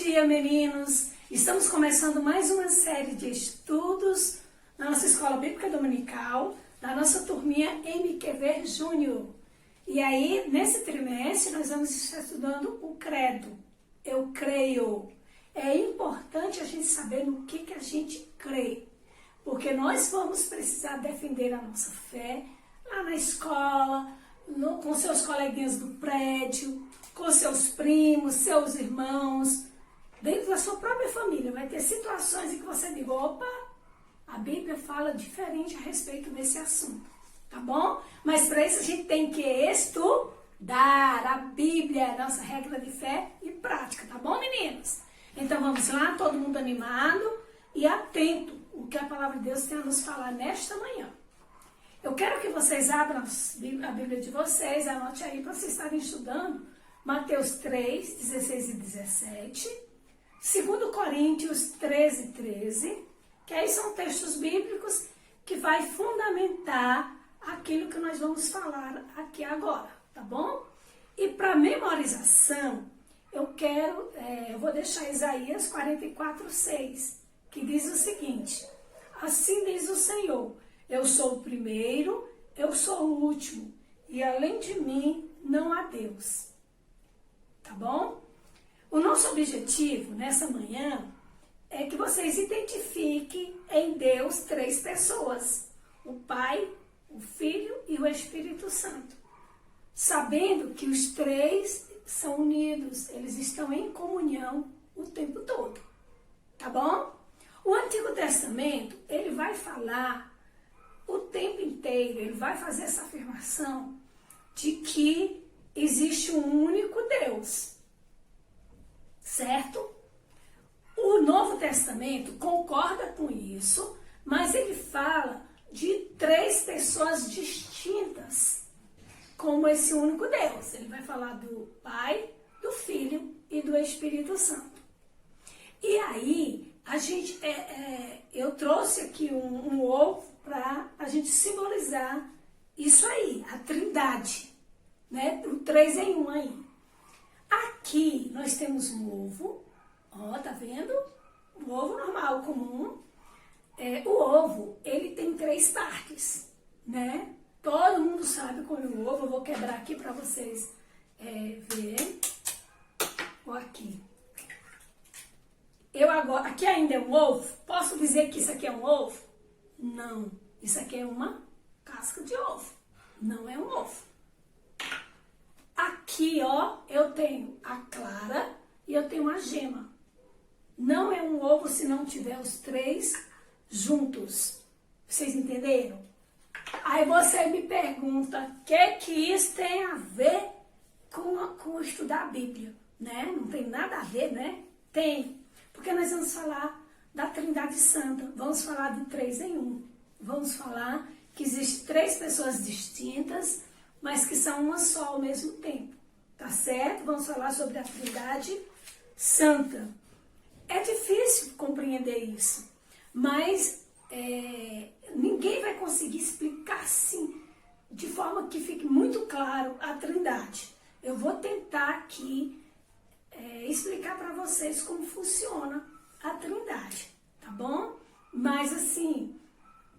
dia, meninos! Estamos começando mais uma série de estudos na nossa Escola Bíblica Dominical, da nossa turminha MQV Júnior. E aí, nesse trimestre, nós vamos estar estudando o credo. Eu creio. É importante a gente saber no que a gente crê, porque nós vamos precisar defender a nossa fé lá na escola, com seus coleguinhas do prédio, com seus primos, seus irmãos, dentro da sua própria família. Vai ter situações em que você diga, opa, a Bíblia fala diferente a respeito desse assunto, tá bom? Mas para isso a gente tem que estudar a Bíblia, a nossa regra de fé e prática, tá bom, meninos? Então vamos lá, todo mundo animado e atento o que a palavra de Deus tem a nos falar nesta manhã. Eu quero que vocês abram a Bíblia de vocês, anote aí para vocês estarem estudando Mateus 3, 16 e 17, 2 Coríntios 13, 13, que aí são textos bíblicos que vai fundamentar aquilo que nós vamos falar aqui agora, tá bom? E para memorização, eu vou deixar Isaías 44, 6, que diz o seguinte: assim diz o Senhor, eu sou o primeiro, eu sou o último, e além de mim não há Deus. Tá bom? O nosso objetivo nessa manhã é que vocês identifiquem em Deus 3 pessoas: o Pai, o Filho e o Espírito Santo. Sabendo que os 3 são unidos, eles estão em comunhão o tempo todo. Tá bom? O Antigo Testamento, ele vai falar o tempo inteiro, ele vai fazer essa afirmação de que existe um único Deus, certo? O Novo Testamento concorda com isso, mas ele fala de 3 pessoas distintas como esse único Deus. Ele vai falar do Pai, do Filho e do Espírito Santo. E aí, eu trouxe aqui um ovo para a gente simbolizar isso aí, a Trindade, né? O 3 em 1 aí. Aqui nós temos um ovo, ó, tá vendo? Um ovo normal, comum. O ovo, ele tem 3 partes, né? Todo mundo sabe como é o ovo. Eu vou quebrar aqui para vocês verem. Ó, aqui. Aqui ainda é um ovo? Posso dizer que isso aqui é um ovo? Não. Isso aqui é uma casca de ovo. Não é um ovo. Aqui, ó, eu tenho a clara e eu tenho a gema. Não é um ovo se não tiver os 3 juntos. Vocês entenderam? Aí você me pergunta, o que isso tem a ver com estudar a Bíblia, né? Não tem nada a ver, né? Tem, porque nós vamos falar da Trindade Santa, vamos falar do 3 em 1. Vamos falar que existem 3 pessoas distintas, mas que são uma só ao mesmo tempo, tá certo? Vamos falar sobre a Trindade Santa. É difícil compreender isso, mas ninguém vai conseguir explicar assim, de forma que fique muito claro a Trindade. Eu vou tentar aqui explicar para vocês como funciona a Trindade, tá bom? Mas assim,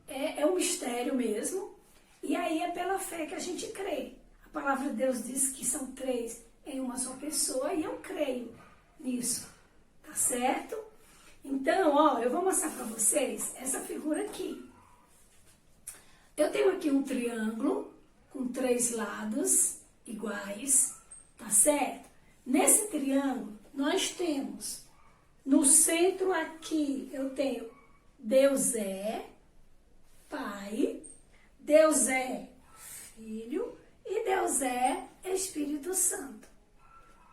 é um mistério mesmo, e aí é pela fé que a gente crê. A palavra de Deus diz que são 3 em uma só pessoa, e eu creio nisso, tá certo? Então, ó, eu vou mostrar para vocês essa figura aqui. Eu tenho aqui um triângulo com 3 lados iguais, tá certo? Nesse triângulo, nós temos, no centro aqui, eu tenho Deus é Pai, Deus é Filho e Deus é Espírito Santo.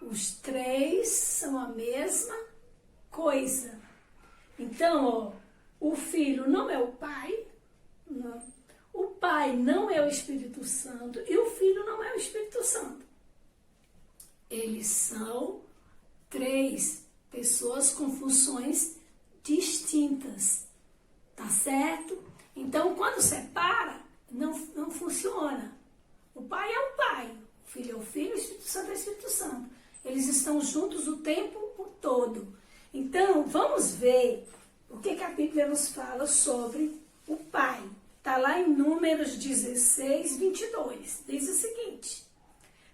Os 3 são a mesma coisa. Então, ó, o Filho não é o Pai, não. O Pai não é o Espírito Santo e o Filho não é o Espírito Santo. Eles são 3 pessoas com funções distintas, tá certo? Então, quando separa, não funciona. O Pai é o Pai, o Filho é o Filho, o Espírito Santo é o Espírito Santo. Eles estão juntos o tempo todo. Então, vamos ver o que a Bíblia nos fala sobre o Pai. Está lá em Números 16, 22. Diz o seguinte: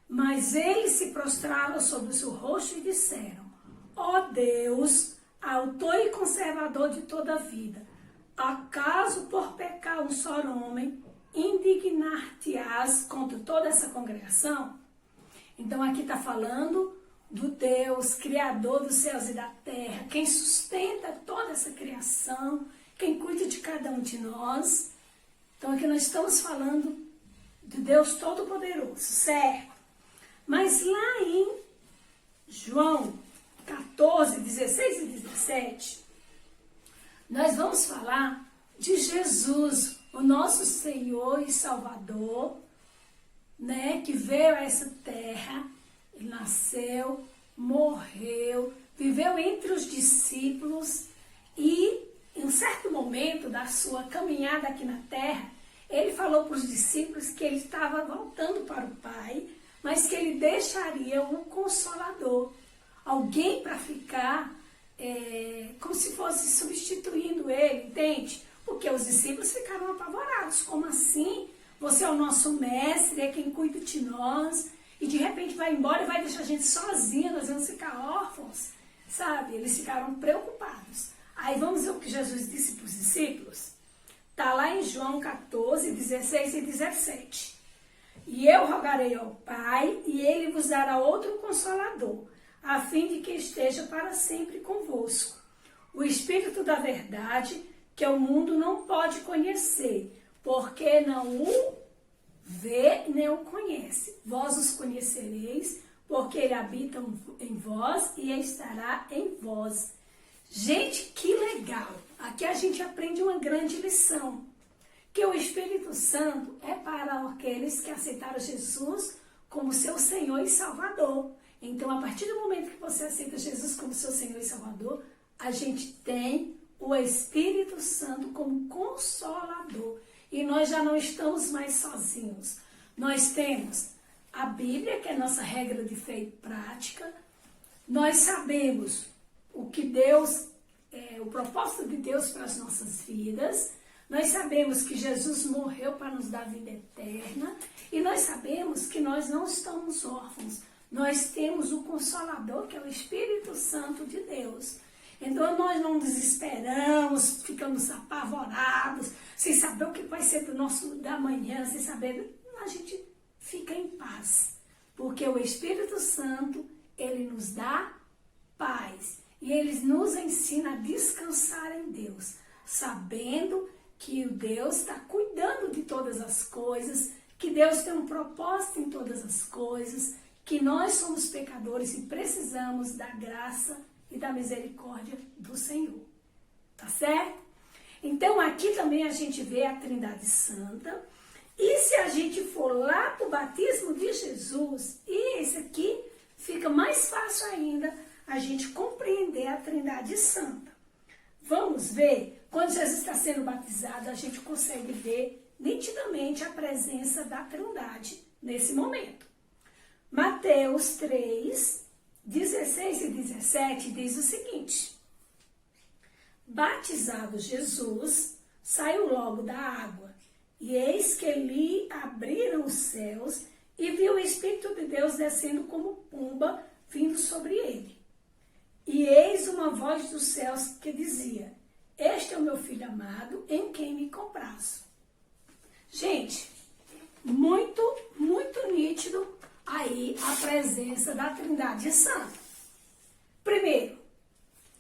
mas eles se prostraram sobre o seu rosto e disseram: ó Deus, autor e conservador de toda a vida, acaso por pecar um só homem, indignar-te-ás contra toda essa congregação? Então aqui está falando do Deus, Criador dos céus e da terra, quem sustenta toda essa criação, quem cuida de cada um de nós. Então aqui nós estamos falando de Deus Todo-Poderoso, certo? Mas lá em João 14, 16 e 17, nós vamos falar de Jesus, o nosso Senhor e Salvador, né, que veio a essa terra, ele nasceu, morreu, viveu entre os discípulos e em um certo momento da sua caminhada aqui na terra, ele falou para os discípulos que ele estava voltando para o Pai, mas que ele deixaria um Consolador, alguém para ficar como se fosse substituindo ele, entende? Porque os discípulos ficaram apavorados. Como assim? Você é o nosso mestre, é quem cuida de nós, e de repente vai embora e vai deixar a gente sozinha, nós vamos ficar órfãos, sabe? Eles ficaram preocupados. Aí vamos ver o que Jesus disse para os discípulos. Está lá em João 14, 16 e 17. E eu rogarei ao Pai, e ele vos dará outro Consolador, a fim de que esteja para sempre convosco. O Espírito da verdade, que o mundo não pode conhecer, porque não o vê nem o conhece. Vós os conhecereis, porque ele habita em vós e estará em vós. Gente, que legal! Aqui a gente aprende uma grande lição, que o Espírito Santo é para aqueles que aceitaram Jesus como seu Senhor e Salvador. Então, a partir do momento que você aceita Jesus como seu Senhor e Salvador, a gente tem o Espírito Santo como Consolador. E nós já não estamos mais sozinhos. Nós temos a Bíblia, que é a nossa regra de fé e prática. Nós sabemos o que Deus, o propósito de Deus para as nossas vidas. Nós sabemos que Jesus morreu para nos dar vida eterna. E nós sabemos que nós não estamos órfãos. Nós temos o Consolador, que é o Espírito Santo de Deus. Então nós não desesperamos, ficamos apavorados, sem saber o que vai ser do nosso da manhã, sem saber. A gente fica em paz, porque o Espírito Santo, ele nos dá paz. E ele nos ensina a descansar em Deus, sabendo que o Deus está cuidando de todas as coisas, que Deus tem um propósito em todas as coisas, que nós somos pecadores e precisamos da graça e da misericórdia do Senhor. Tá certo? Então aqui também a gente vê a Trindade Santa. E se a gente for lá para o batismo de Jesus, e esse aqui fica mais fácil ainda a gente compreender a Trindade Santa. Vamos ver, quando Jesus está sendo batizado, a gente consegue ver nitidamente a presença da Trindade nesse momento. Mateus 3, 16 e 17 diz o seguinte: batizado Jesus, saiu logo da água, e eis que lhe abriram os céus, e viu o Espírito de Deus descendo como pomba, vindo sobre ele. E eis uma voz dos céus que dizia: este é o meu filho amado, em quem me comprazo. Gente, muito, muito nítido aí a presença da Trindade Santa. Primeiro,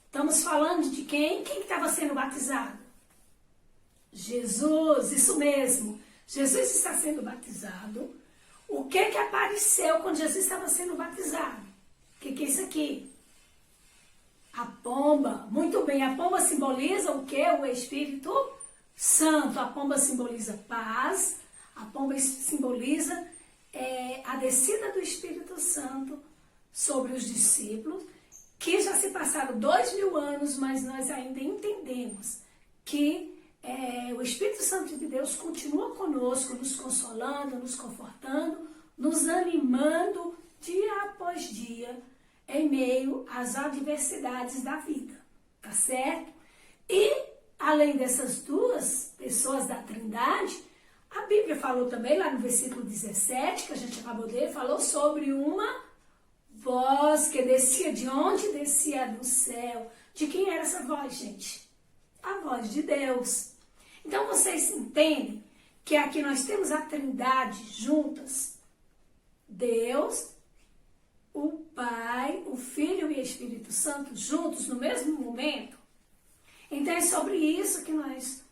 estamos falando de quem? Quem estava sendo batizado? Jesus, isso mesmo. Jesus está sendo batizado. O que apareceu quando Jesus estava sendo batizado? O que é isso aqui? A pomba. Muito bem, a pomba simboliza o quê? O Espírito Santo. A pomba simboliza paz. A pomba simboliza a descida do Espírito Santo sobre os discípulos, que já se passaram 2000 anos, mas nós ainda entendemos que o Espírito Santo de Deus continua conosco, nos consolando, nos confortando, nos animando dia após dia, em meio às adversidades da vida. tá certo? E, além dessas duas pessoas da Trindade, a Bíblia falou também, lá no versículo 17, que a gente acabou de ler, falou sobre uma voz que descia de onde? Descia do céu. De quem era essa voz, gente? A voz de Deus. Então, vocês entendem que aqui nós temos a Trindade juntas. Deus, o Pai, o Filho e o Espírito Santo juntos no mesmo momento. Então, é sobre isso que nós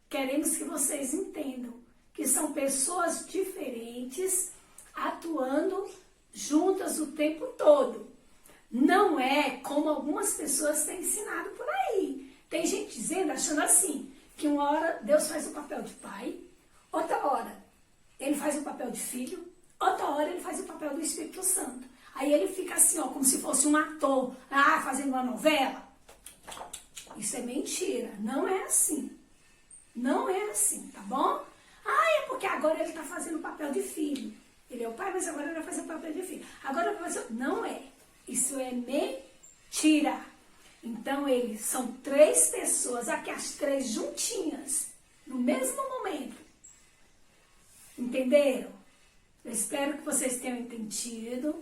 queremos que vocês entendam. Que são pessoas diferentes atuando juntas o tempo todo. Não é como algumas pessoas têm ensinado por aí. Tem gente dizendo, achando assim, que uma hora Deus faz o papel de pai, outra hora ele faz o papel de filho, outra hora ele faz o papel do Espírito Santo. Aí ele fica assim, ó, como se fosse um ator, fazendo uma novela. Isso é mentira, não é assim. Não é assim, tá bom? É porque agora ele está fazendo o papel de filho. Ele é o pai, mas agora ele vai fazer o papel de filho. Agora vai fazer... Não é. Isso é mentira. Então, eles são três pessoas, aqui as três juntinhas, no mesmo momento. Entenderam? Eu espero que vocês tenham entendido,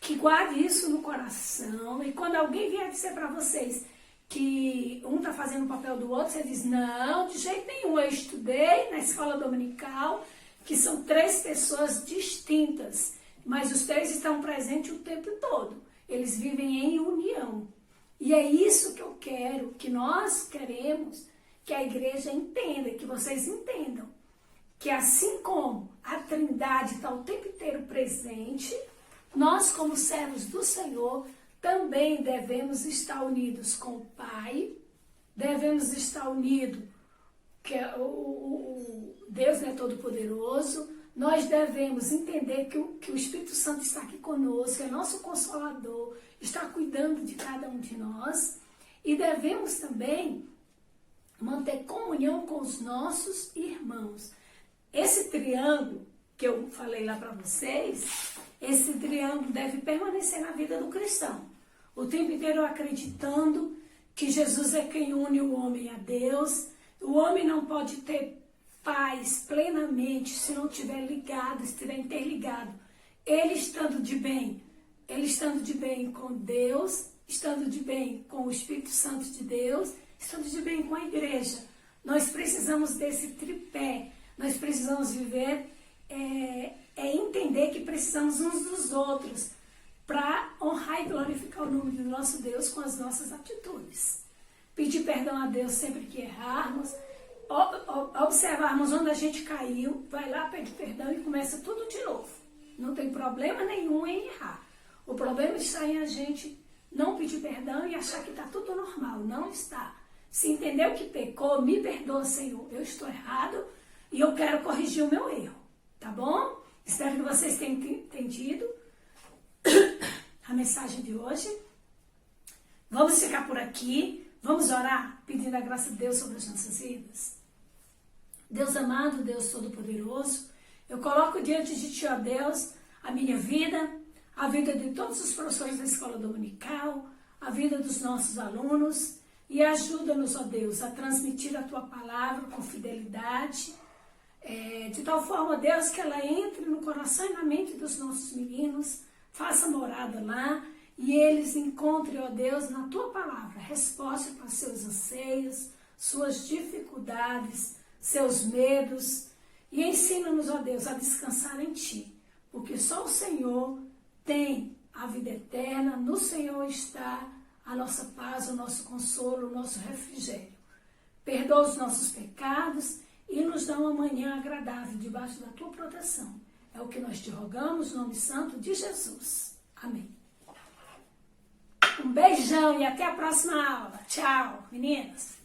que guarde isso no coração. E quando alguém vier dizer para vocês que um está fazendo o papel do outro, você diz, não, de jeito nenhum. Eu estudei na escola dominical, que são três pessoas distintas, mas os três estão presentes o tempo todo. Eles vivem em união. E é isso que eu quero, que nós queremos que a igreja entenda, que vocês entendam. Que assim como a Trindade está o tempo inteiro presente, nós como servos do Senhor também devemos estar unidos com o Pai, devemos estar unidos, que o Deus é todo-poderoso, nós devemos entender que o Espírito Santo está aqui conosco, é nosso Consolador, está cuidando de cada um de nós, e devemos também manter comunhão com os nossos irmãos. Esse triângulo que eu falei lá para vocês, esse triângulo deve permanecer na vida do cristão. O tempo inteiro acreditando que Jesus é quem une o homem a Deus. O homem não pode ter paz plenamente se não estiver ligado, se estiver interligado. Ele estando de bem com Deus, estando de bem com o Espírito Santo de Deus, estando de bem com a igreja. Nós precisamos desse tripé, nós precisamos viver, entender que precisamos uns dos outros para honrar e glorificar o nome do nosso Deus com as nossas atitudes. Pedir perdão a Deus sempre que errarmos, observarmos onde a gente caiu, vai lá, pede perdão e começa tudo de novo. Não tem problema nenhum em errar. O problema está em a gente não pedir perdão e achar que está tudo normal. Não está. Se entendeu que pecou, me perdoa, Senhor. Eu estou errado e eu quero corrigir o meu erro. Tá bom? Espero que vocês tenham entendido a mensagem de hoje. Vamos ficar por aqui. Vamos orar pedindo a graça de Deus sobre as nossas vidas. Deus amado, Deus todo-poderoso, eu coloco diante de Ti, ó Deus, a minha vida, a vida de todos os professores da escola dominical, a vida dos nossos alunos, e ajuda-nos, ó Deus, a transmitir a Tua palavra com fidelidade, de tal forma, Deus, que ela entre no coração e na mente dos nossos meninos, faça morada lá, e eles encontrem, ó Deus, na Tua palavra, resposta para seus anseios, suas dificuldades, seus medos, e ensina-nos, ó Deus, a descansar em Ti, porque só o Senhor tem a vida eterna, no Senhor está a nossa paz, o nosso consolo, o nosso refrigério. Perdoa os nossos pecados e nos dá uma manhã agradável debaixo da Tua proteção. É o que nós te rogamos, no nome santo de Jesus. Amém. Um beijão e até a próxima aula. Tchau, meninas.